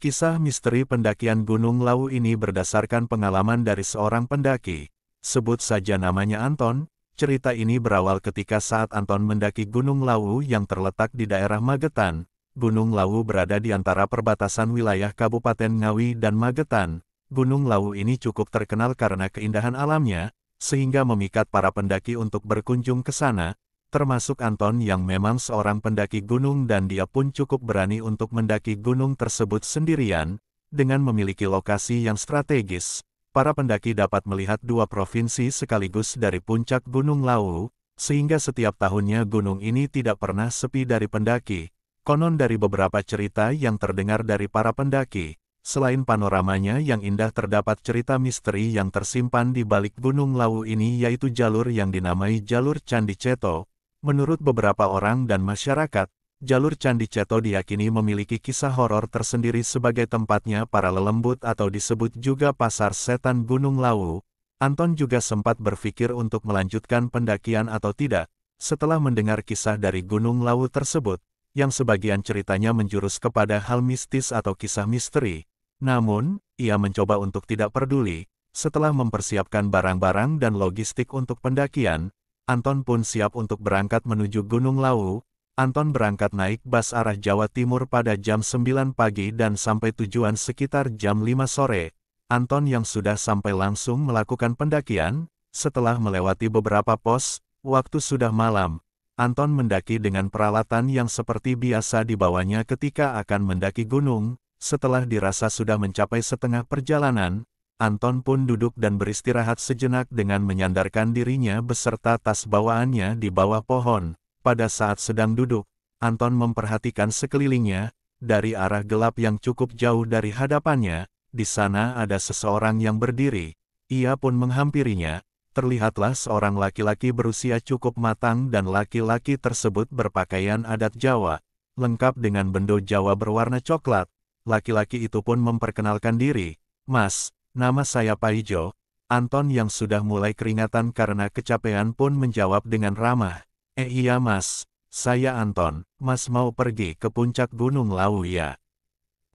Kisah misteri pendakian Gunung Lawu ini berdasarkan pengalaman dari seorang pendaki. Sebut saja namanya Anton. Cerita ini berawal ketika saat Anton mendaki Gunung Lawu yang terletak di daerah Magetan. Gunung Lawu berada di antara perbatasan wilayah Kabupaten Ngawi dan Magetan. Gunung Lawu ini cukup terkenal karena keindahan alamnya, sehingga memikat para pendaki untuk berkunjung ke sana, termasuk Anton yang memang seorang pendaki gunung dan dia pun cukup berani untuk mendaki gunung tersebut sendirian. Dengan memiliki lokasi yang strategis, para pendaki dapat melihat dua provinsi sekaligus dari puncak Gunung Lawu, sehingga setiap tahunnya gunung ini tidak pernah sepi dari pendaki. Konon dari beberapa cerita yang terdengar dari para pendaki, selain panoramanya yang indah terdapat cerita misteri yang tersimpan di balik Gunung Lawu ini, yaitu jalur yang dinamai Jalur Candi Ceto. Menurut beberapa orang dan masyarakat, jalur Candi Ceto diyakini memiliki kisah horor tersendiri sebagai tempatnya para lelembut atau disebut juga Pasar Setan Gunung Lawu. Anton juga sempat berpikir untuk melanjutkan pendakian atau tidak, setelah mendengar kisah dari Gunung Lawu tersebut, yang sebagian ceritanya menjurus kepada hal mistis atau kisah misteri. Namun, ia mencoba untuk tidak peduli. Setelah mempersiapkan barang-barang dan logistik untuk pendakian, Anton pun siap untuk berangkat menuju Gunung Lawu. Anton berangkat naik bus arah Jawa Timur pada jam 9 pagi dan sampai tujuan sekitar jam 5 sore. Anton yang sudah sampai langsung melakukan pendakian. Setelah melewati beberapa pos, waktu sudah malam. Anton mendaki dengan peralatan yang seperti biasa dibawanya ketika akan mendaki gunung. Setelah dirasa sudah mencapai setengah perjalanan, Anton pun duduk dan beristirahat sejenak dengan menyandarkan dirinya beserta tas bawaannya di bawah pohon. Pada saat sedang duduk, Anton memperhatikan sekelilingnya. Dari arah gelap yang cukup jauh dari hadapannya, di sana ada seseorang yang berdiri. Ia pun menghampirinya. Terlihatlah seorang laki-laki berusia cukup matang dan laki-laki tersebut berpakaian adat Jawa, lengkap dengan bendo Jawa berwarna coklat. Laki-laki itu pun memperkenalkan diri. "Mas, nama saya Paijo." Anton yang sudah mulai keringatan karena kecapean pun menjawab dengan ramah. Iya mas, saya Anton. Mas mau pergi ke puncak Gunung Lawu ya?"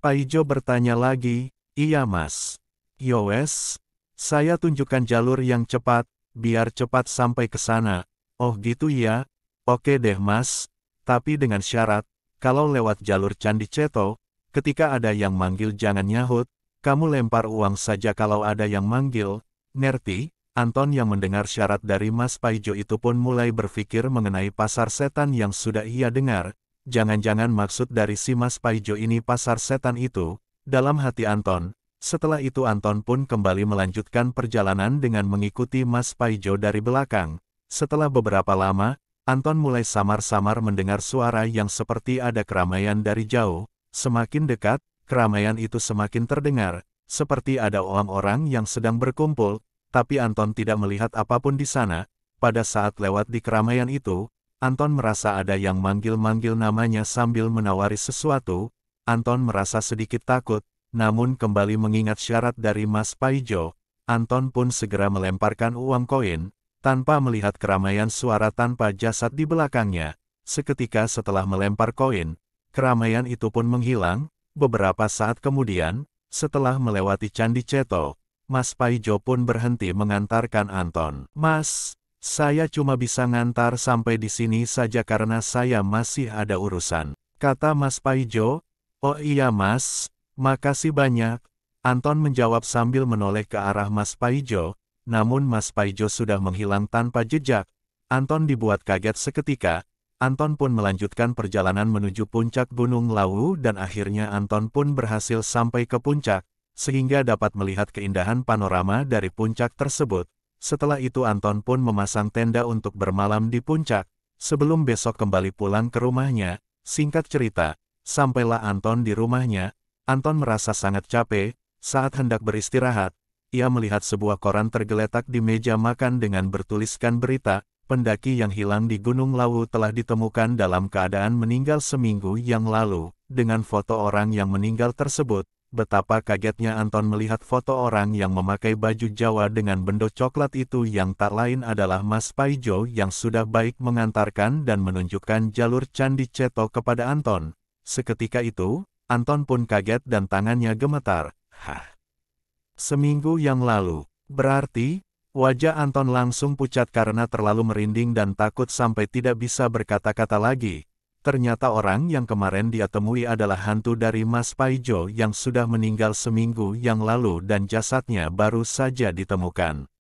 Paijo bertanya lagi. "Iya mas." "Yowes, saya tunjukkan jalur yang cepat, biar cepat sampai ke sana." "Oh gitu ya? Oke deh mas. Tapi dengan syarat, kalau lewat jalur Candi Ceto, ketika ada yang manggil jangan nyahut. Kamu lempar uang saja kalau ada yang manggil." "Ngerti?" Anton yang mendengar syarat dari Mas Paijo itu pun mulai berpikir mengenai pasar setan yang sudah ia dengar. Jangan-jangan maksud dari si Mas Paijo ini pasar setan itu, dalam hati Anton. Setelah itu Anton pun kembali melanjutkan perjalanan dengan mengikuti Mas Paijo dari belakang. Setelah beberapa lama, Anton mulai samar-samar mendengar suara yang seperti ada keramaian dari jauh. Semakin dekat, keramaian itu semakin terdengar, seperti ada orang-orang yang sedang berkumpul, tapi Anton tidak melihat apapun di sana. Pada saat lewat di keramaian itu, Anton merasa ada yang manggil-manggil namanya sambil menawari sesuatu. Anton merasa sedikit takut, namun kembali mengingat syarat dari Mas Paijo. Anton pun segera melemparkan uang koin, tanpa melihat keramaian suara tanpa jasad di belakangnya. Seketika setelah melempar koin, keramaian itu pun menghilang. Beberapa saat kemudian, setelah melewati Candi Ceto, Mas Paijo pun berhenti mengantarkan Anton. "Mas, saya cuma bisa ngantar sampai di sini saja karena saya masih ada urusan," kata Mas Paijo. "Oh iya mas, makasih banyak." Anton menjawab sambil menoleh ke arah Mas Paijo, namun Mas Paijo sudah menghilang tanpa jejak. Anton dibuat kaget seketika. Anton pun melanjutkan perjalanan menuju puncak Gunung Lawu dan akhirnya Anton pun berhasil sampai ke puncak, sehingga dapat melihat keindahan panorama dari puncak tersebut. Setelah itu Anton pun memasang tenda untuk bermalam di puncak, sebelum besok kembali pulang ke rumahnya. Singkat cerita, sampailah Anton di rumahnya. Anton merasa sangat capek. Saat hendak beristirahat, ia melihat sebuah koran tergeletak di meja makan dengan bertuliskan berita, "Pendaki yang hilang di Gunung Lawu telah ditemukan dalam keadaan meninggal seminggu yang lalu." Dengan foto orang yang meninggal tersebut, betapa kagetnya Anton melihat foto orang yang memakai baju Jawa dengan bendo coklat itu yang tak lain adalah Mas Paijo yang sudah baik mengantarkan dan menunjukkan jalur Candi Ceto kepada Anton. Seketika itu, Anton pun kaget dan tangannya gemetar. Hah? Seminggu yang lalu, berarti? Wajah Anton langsung pucat karena terlalu merinding dan takut sampai tidak bisa berkata-kata lagi. Ternyata orang yang kemarin dia temui adalah hantu dari Mas Paijo yang sudah meninggal seminggu yang lalu dan jasadnya baru saja ditemukan.